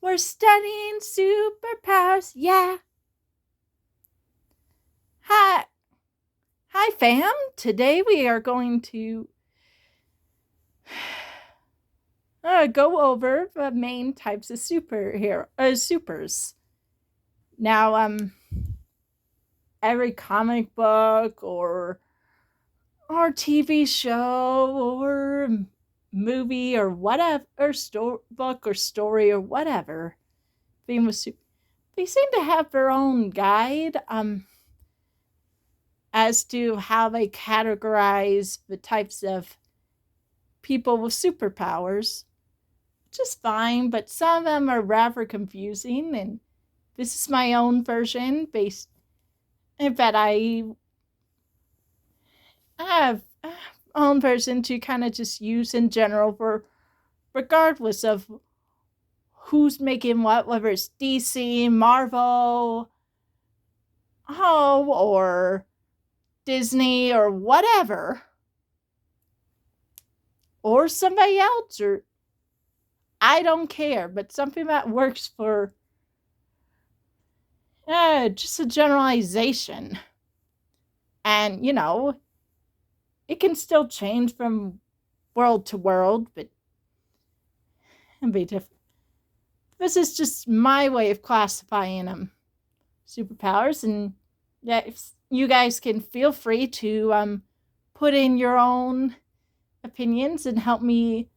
We're studying superpowers, yeah. Hi, hi, fam. Today we are going to go over the main types of supers. Now, every comic book or TV show or movie or whatever, or book or story or whatever, famous super, they seem to have their own guide as to how they categorize the types of people with superpowers, which is fine, but some of them are rather confusing, and this is my own version based that I have own version to kind of just use in general for regardless of who's making what, whether it's DC, Marvel, or Disney or whatever, or somebody else, or I don't care, but something that works for just a generalization. And, it can still change from world to world, but it'd be different. This is just my way of classifying them. Superpowers, and you guys can feel free to put in your own opinions and help me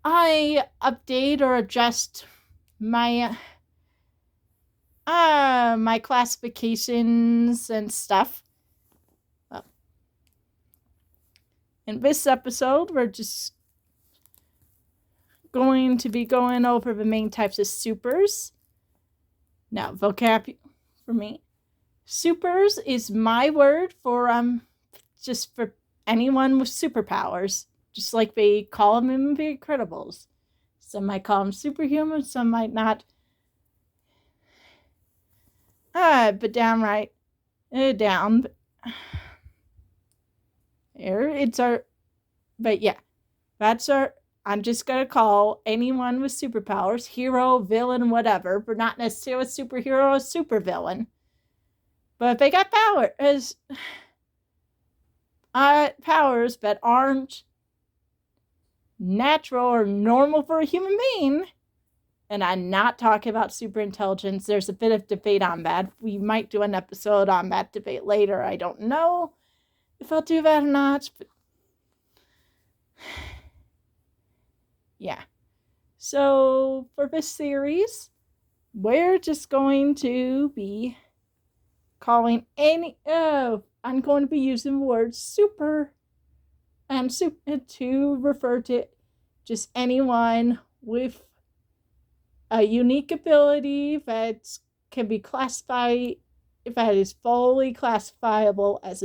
update or adjust my my classifications and stuff. Well, in this episode, we're just going to be going over the main types of supers. Now, vocabulary for me. Supers is my word for just for anyone with superpowers, just like they call them in the Incredibles. Some might call them superhuman, some might not. But downright down. Here it's our. But yeah, that's our. I'm just gonna call anyone with superpowers, hero, villain, whatever, but not necessarily a superhero or supervillain. But if they got powers that aren't natural or normal for a human being, and I'm not talking about super intelligence. There's a bit of debate on that. We might do an episode on that debate later. I don't know if I'll do that or not, but yeah. So for this series, we're just going to be calling I'm going to be using the word super and super to refer to just anyone with a unique ability that can be classified, if that is fully classifiable as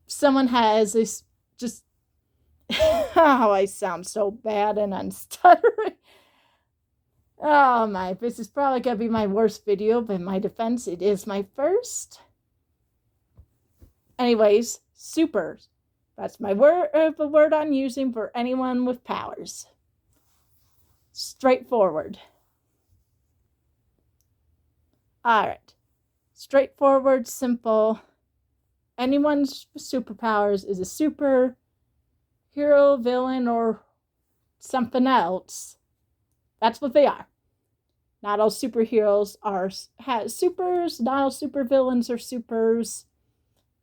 someone has this just oh, I sound so bad and I'm stuttering. Oh my, this is probably gonna be my worst video, but in my defense, it is my first. Anyways, supers. That's my the word I'm using for anyone with powers. Straightforward. Alright. Straightforward, simple. Anyone's superpowers is a super hero, villain, or something else. That's what they are. Not all superheroes has supers. Not all supervillains are supers,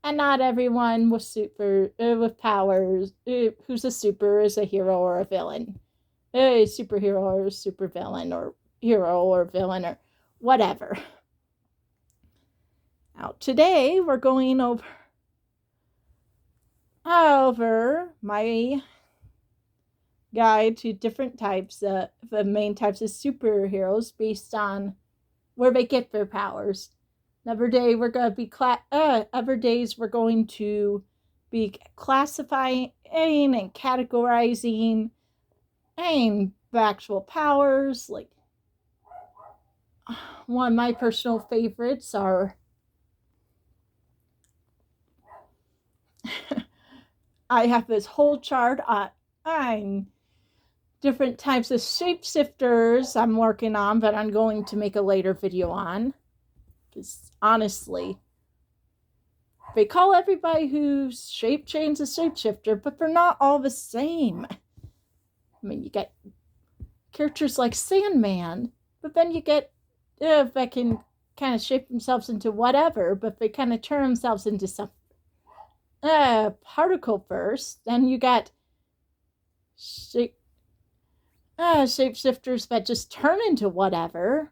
and not everyone with powers who's a super is a hero or a villain. A superhero or a supervillain or hero or villain or whatever. Now today we're going over my guide to different types the main types of superheroes based on where they get their powers. Other days we're going to be classifying and categorizing and the actual powers. Like one of my personal favorites are I have this whole chart on different types of shapeshifters I'm working on, but I'm going to make a later video on. Because honestly, they call everybody who's shape change a shapeshifter, but they're not all the same. I mean, you get characters like Sandman, but then you get that can kind of shape themselves into whatever, but they kind of turn themselves into some particle first. Then you got shapeshifters that just turn into whatever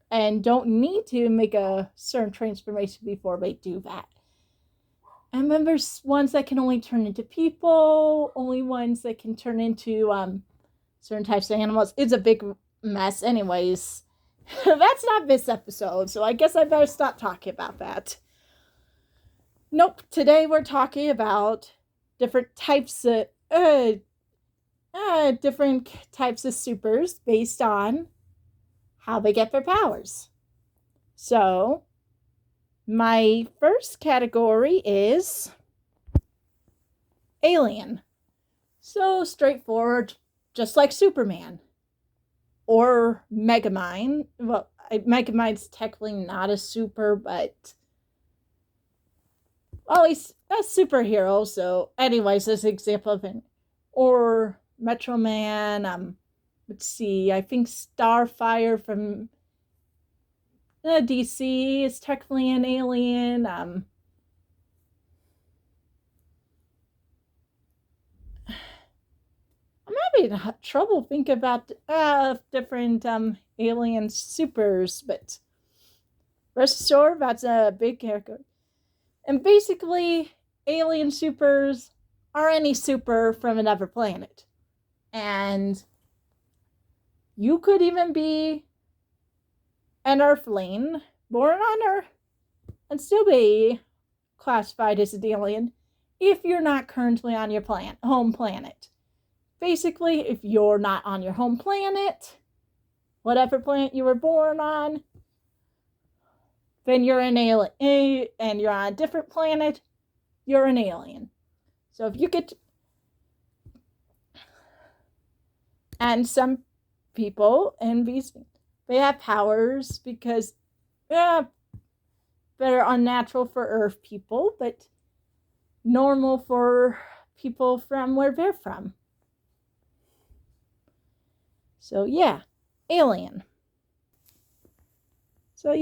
and don't need to make a certain transformation before they do that. And then there's ones that can only turn into people, only ones that can turn into certain types of animals. It's a big mess anyways. That's not this episode, so I guess I better stop talking about that. Nope, today we're talking about different types of supers based on how they get their powers. So, my first category is alien. So straightforward, just like Superman. Or Megamind. Well, Megamind's technically not a super, but well, he's a superhero. So, anyways, as an example of it. Or Metro Man. Let's see. I think Starfire from DC is technically an alien. I'm having trouble thinking about different alien supers, but rest assured, that's a big character. And basically, alien supers are any super from another planet. And you could even be an Earthling born on Earth and still be classified as an alien if you're not currently on your home planet. Basically, if you're not on your home planet, whatever planet you were born on, then you're an alien, and you're on a different planet, you're an alien. So if you get, and some people in these, they have powers because that are unnatural for Earth people, but normal for people from where they're from. So yeah, alien. So,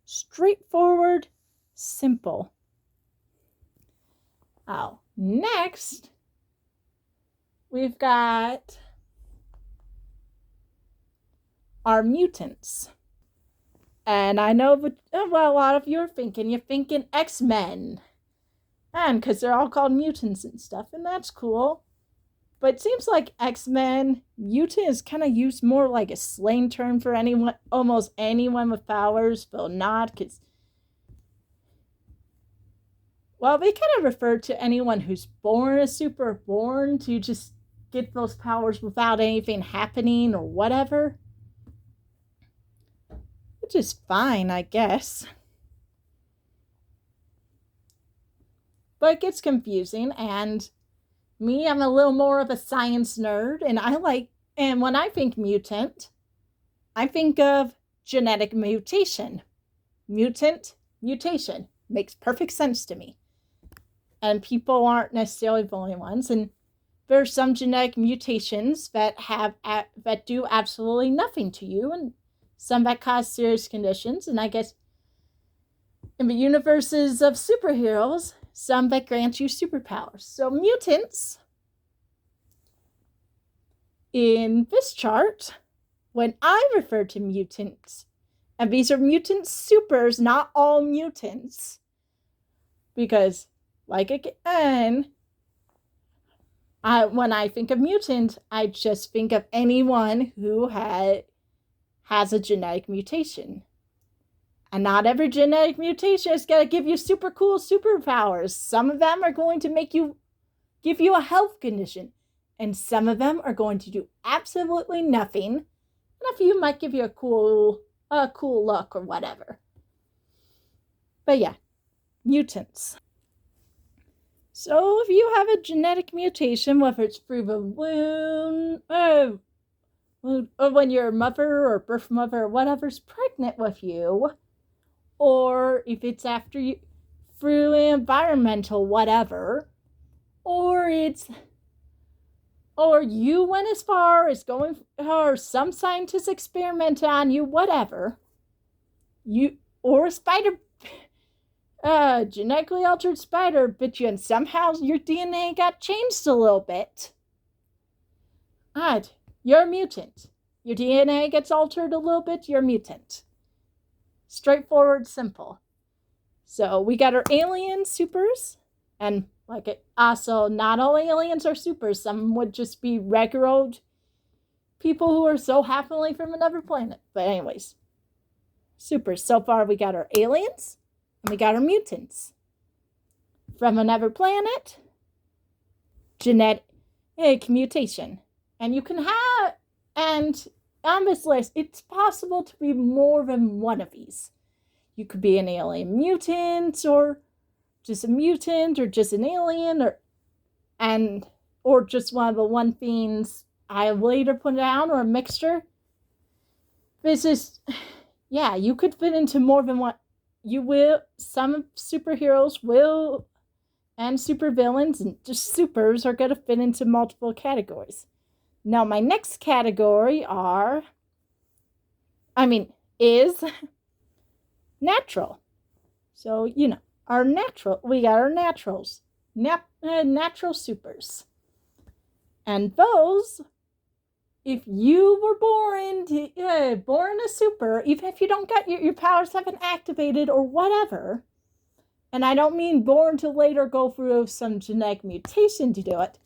straightforward, simple. Oh, next, we've got our mutants. And I know what a lot of you are thinking. You're thinking X-Men. And because they're all called mutants and stuff, and that's cool. But it seems like X-Men, mutant is kind of used more like a slang term for anyone, almost anyone with powers, but not, because, well, they kind of refer to anyone who's born a super, born to just get those powers without anything happening or whatever. Which is fine, I guess. But it gets confusing, and me, I'm a little more of a science nerd, and when I think mutant, I think of genetic mutation. Mutation. Makes perfect sense to me. And people aren't necessarily the only ones, and there are some genetic mutations that do absolutely nothing to you, and some that cause serious conditions, and I guess in the universes of superheroes, some that grant you superpowers. So mutants, in this chart, when I refer to mutants, and these are mutant supers, not all mutants, because, like again, when I think of mutant, I just think of anyone who has a genetic mutation. And not every genetic mutation is going to give you super cool superpowers. Some of them are going to give you a health condition. And some of them are going to do absolutely nothing. And a few might give you a cool look or whatever. But yeah, mutants. So if you have a genetic mutation, whether it's through the womb, or when your mother or birth mother or whatever's pregnant with you, or if it's after you through environmental whatever, or you went as far as going, or some scientist experimented on you, whatever, you, or a spider, genetically altered spider bit you and somehow your DNA got changed a little bit. Odd, you're a mutant. Your DNA gets altered a little bit, you're a mutant. Straightforward, simple. So we got our alien supers, and like it also, not all aliens are supers. Some would just be regular old people who are so happily from another planet. But anyways, supers. So far we got our aliens and we got our mutants from another planet. Genetic mutation. And you can have, and on this list, it's possible to be more than one of these. You could be an alien mutant, or just a mutant, or just an alien, or just one of the one things I later put down, or a mixture. This is, yeah, you could fit into more than one. You will, some superheroes will, and supervillains and just supers are going to fit into multiple categories. Now, my next category is natural. So, we got our naturals, natural supers. And those, if you were born a super, even if you don't get your powers haven't activated or whatever, and I don't mean born to later go through some genetic mutation to do it,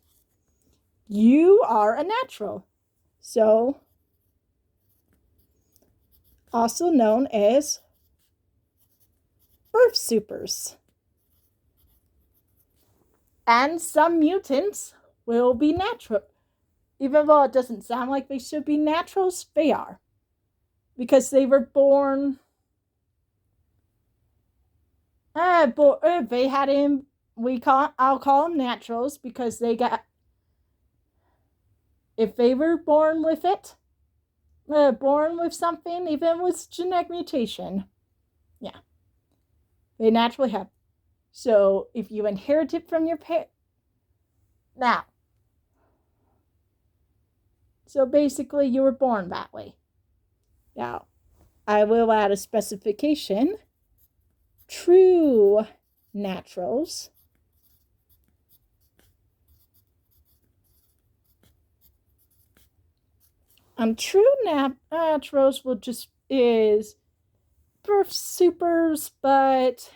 you are a natural. So, also known as birth supers. And some mutants will be natural. Even though it doesn't sound like they should be naturals, they are. Because they were born. They had him. I'll call them naturals because they got. If they were born with it, born with something, even with genetic mutation, yeah, they naturally have. So if you inherit it from your parents, now, so basically you were born that way. Now, I will add a specification. True naturals true naturals is birth supers, but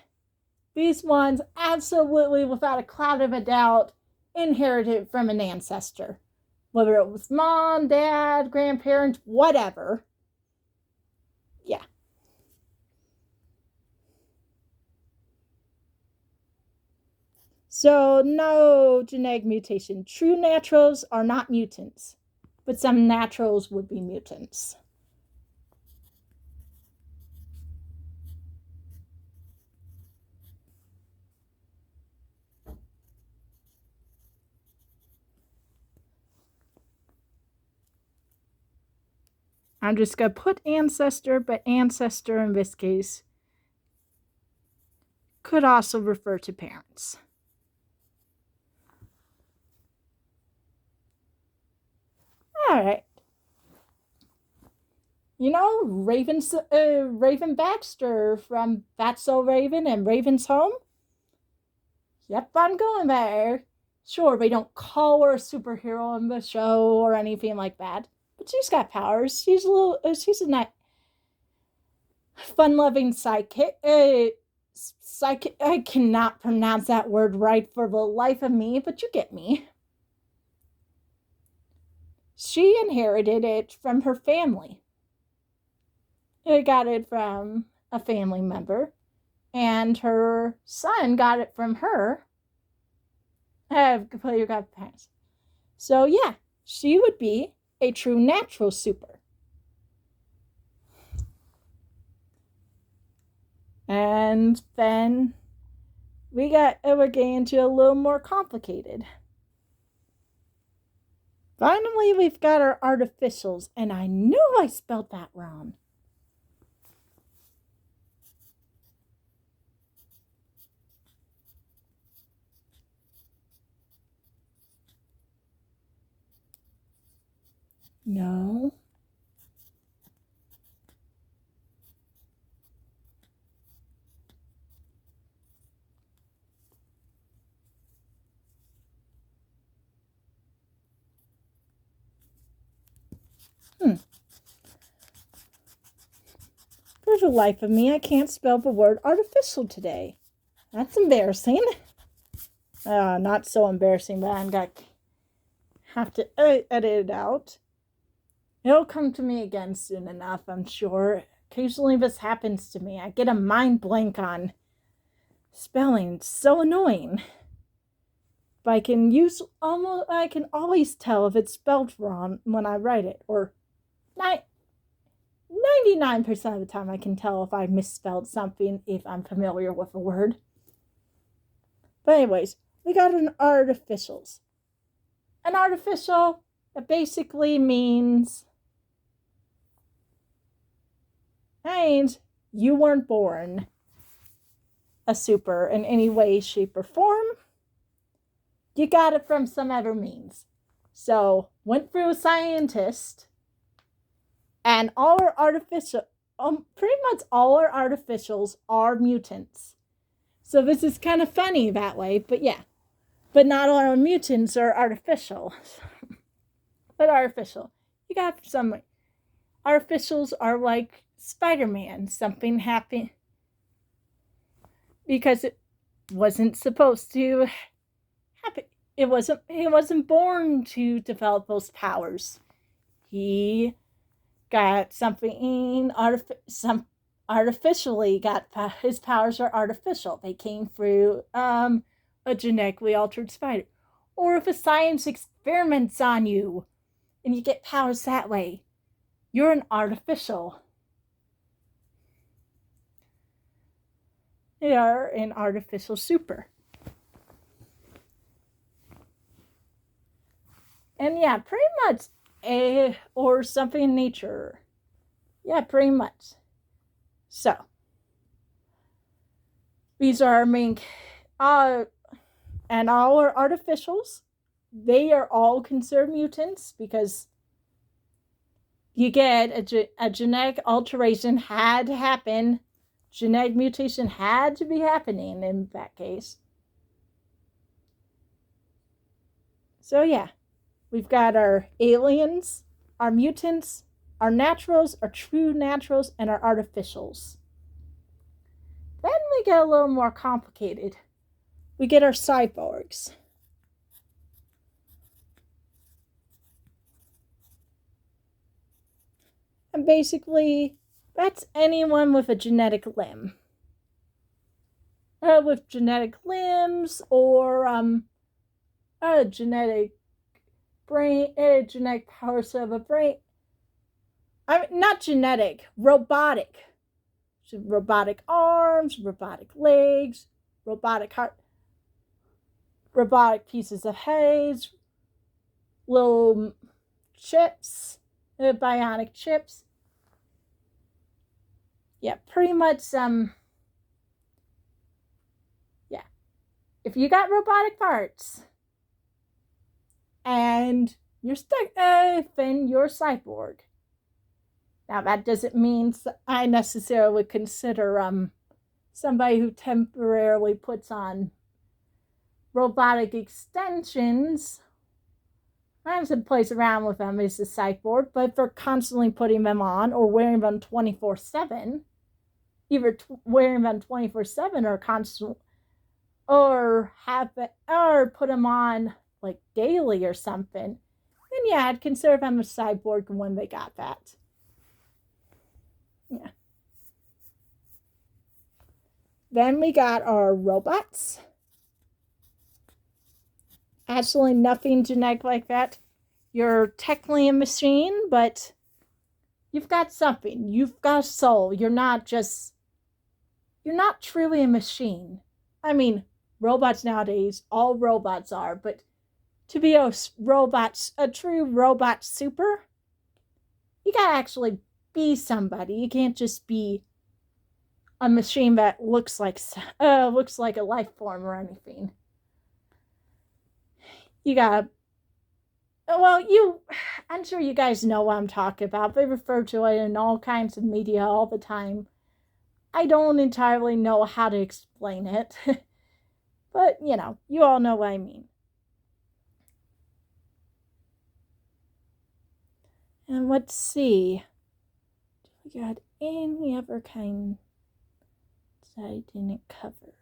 these ones absolutely, without a cloud of a doubt, inherited from an ancestor. Whether it was mom, dad, grandparents, whatever. Yeah. So, no genetic mutation. True naturals are not mutants, but some naturals would be mutants. I'm just going to put ancestor, but ancestor in this case could also refer to parents. All right. Raven Baxter from That's So Raven and Raven's Home? Yep, I'm going there. Sure, they don't call her a superhero in the show or anything like that, but she's got powers. She's a nice, fun-loving psychic. I cannot pronounce that word right for the life of me, but you get me. She inherited it from her family. It got it from a family member, and her son got it from her. I've completely got the past. So yeah, she would be a true natural super. And then we're getting into a little more complicated. Finally, we've got our artificials, and I knew I spelled that wrong. No. For the life of me, I can't spell the word artificial today. That's embarrassing. Not so embarrassing, but I'm going to have to edit it out. It'll come to me again soon enough, I'm sure. Occasionally this happens to me. I get a mind blank on spelling. It's so annoying. But I can always tell if it's spelled wrong when I write it. Or 99% of the time I can tell if I misspelled something if I'm familiar with a word. But anyways, we got an artificials. An artificial, it basically means you weren't born a super in any way, shape, or form. You got it from some other means. So, went through a scientist, and all our pretty much all our artificials are mutants. So this is kind of funny that way, but yeah. But not all our mutants are artificial. But artificial. You got some artificials are like Spider-Man. Something happened because it wasn't supposed to happen. He wasn't born to develop those powers. He got artificially got his powers are artificial. They came through a genetically altered spider. Or if a science experiments on you and you get powers that way, you're an artificial. You're an artificial super. And yeah, pretty much or something in nature. Yeah, pretty much. So, these are our main, and all our artificials, they are all considered mutants because you get a genetic alteration had to happen. Genetic mutation had to be happening in that case. So yeah, we've got our aliens, our mutants, our naturals, our true naturals, and our artificials. Then we get a little more complicated. We get our cyborgs. And basically, that's anyone with a genetic limb. With genetic limbs or a genetic brain, genetic powers of a brain. I mean, not genetic, robotic. So robotic arms, robotic legs, robotic heart, robotic pieces of heads, little chips, bionic chips. Yeah, pretty much yeah. If you got robotic parts and you're stuck then you're cyborg. Now that doesn't mean I necessarily consider somebody who temporarily puts on robotic extensions and plays around with them is a cyborg, but if they're constantly putting them on or wearing them 24/7, either wearing them 24/7 or constant, or put them on like daily or something, then yeah, I'd consider them a cyborg when they got that. Yeah. Then we got our robots. Absolutely nothing genetic like that. You're technically a machine, but you've got something. You've got a soul. You're not truly a machine. I mean, robots nowadays, all robots are, but to be a true robot super, you gotta actually be somebody. You can't just be a machine that looks like a life form or anything. You gotta, I'm sure you guys know what I'm talking about. They refer to it in all kinds of media all the time. I don't entirely know how to explain it, but you all know what I mean. And let's see. Do we got any other kind that I didn't cover?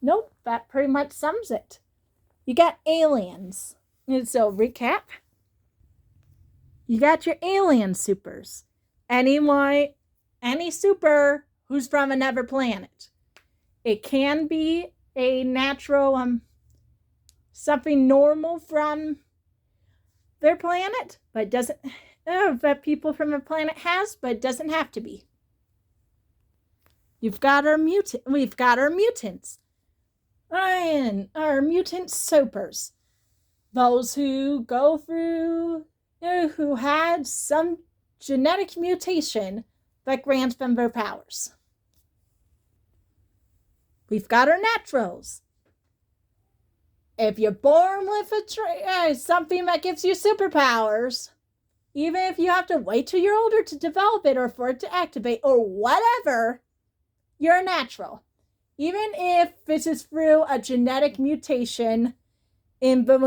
Nope, that pretty much sums it. You got aliens. And so, recap. You got your alien supers. Any super who's from another planet. It can be a natural, something normal from their planet, but it doesn't, that people from a planet has, but it doesn't have to be. We've got our mutants. And our mutant supers. Those who go through, who had some genetic mutation that grants them their powers. We've got our naturals. If you're born with something that gives you superpowers, even if you have to wait till you're older to develop it or for it to activate or whatever, you're a natural. Even if this is through a genetic mutation in the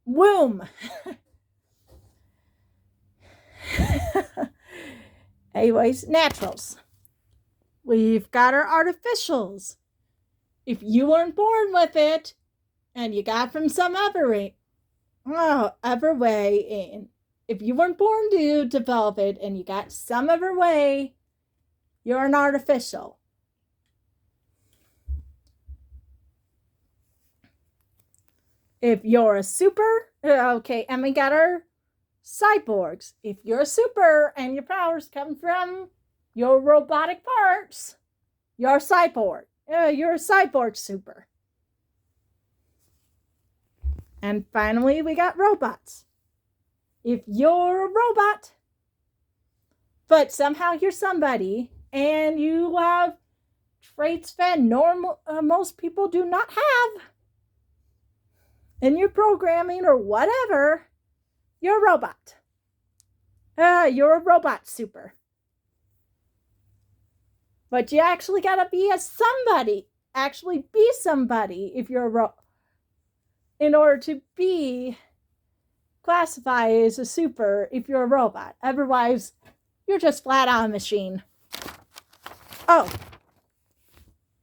womb. Anyways, naturals. We've got our artificials. If you weren't born with it and you got from some other way, if you weren't born to develop it and you got some other way, you're an artificial. If you're a super, okay, and we got our cyborgs. If you're a super and your powers come from your robotic parts, you're a cyborg. You're a cyborg super. And finally, we got robots. If you're a robot, but somehow you're somebody, and you have traits that most people do not have in your programming or whatever, you're a robot. You're a robot super. But you actually gotta be somebody. Actually be somebody if you're in order to be classified as a super if you're a robot. Otherwise, you're just flat out a machine. Oh,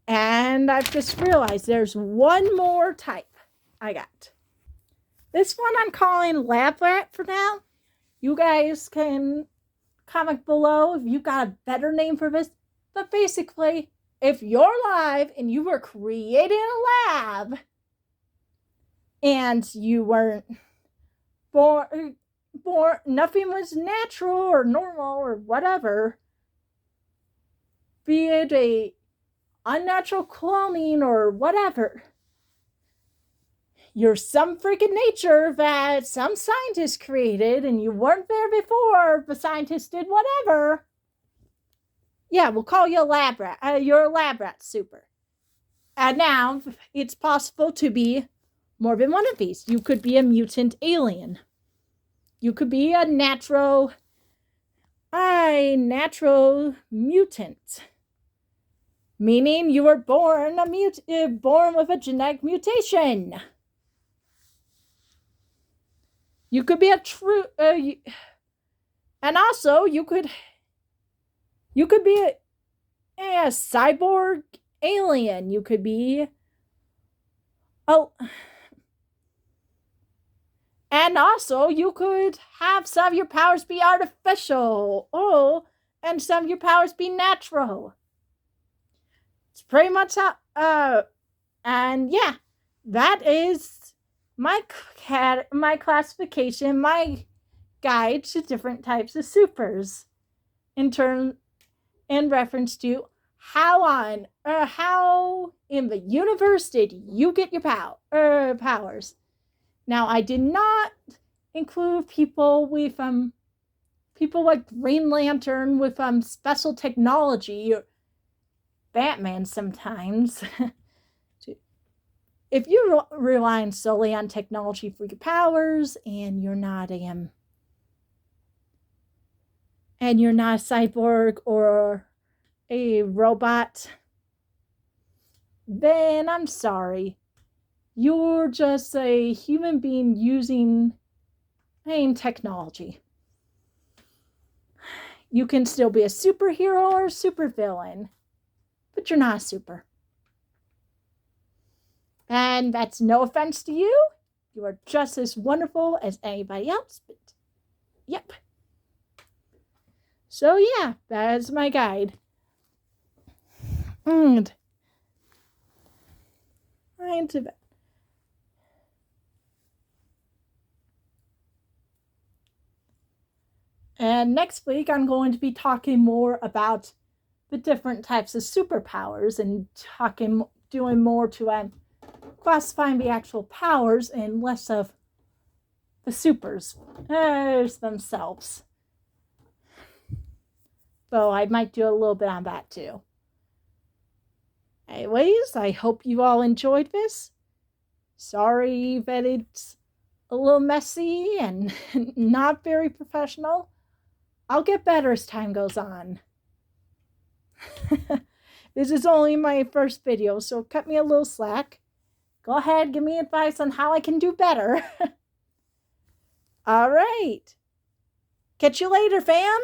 and I've just realized there's one more type I got. This one I'm calling Lab Rat for now. You guys can comment below if you got a better name for this. But basically, if you're alive and you were created in a lab and you weren't born, nothing was natural or normal or whatever, be it a unnatural cloning or whatever, you're some freaking nature that some scientist created and you weren't there before the scientist did whatever. Yeah, we'll call you a lab rat. You're a lab rat super. And now it's possible to be more than one of these. You could be a mutant alien. You could be a natural mutant. Meaning you were born with a genetic mutation. You could be a true, and also you could be a cyborg alien. You could be, and also you could have some of your powers be artificial. And some of your powers be natural. It's pretty much how, and yeah, that is my classification, my guide to different types of supers in reference to how in the universe did you get your powers. Now, I did not include people with people like Green Lantern with special technology, or Batman sometimes. If you're relying solely on technology for your powers and you're not a cyborg or a robot, then I'm sorry. You're just a human being using technology. You can still be a superhero or a supervillain, but you're not a super. And that's no offense to you. You are just as wonderful as anybody else. But yep. So yeah, that is my guide. And into bed. And next week, I'm going to be talking more about the different types of superpowers and doing more to classifying the actual powers and less of the supers themselves. Though I might do a little bit on that too. Anyways, I hope you all enjoyed this. Sorry that it's a little messy and not very professional. I'll get better as time goes on. This is only my first video, so cut me a little slack. Go ahead, give me advice on how I can do better. All right. Catch you later, fam.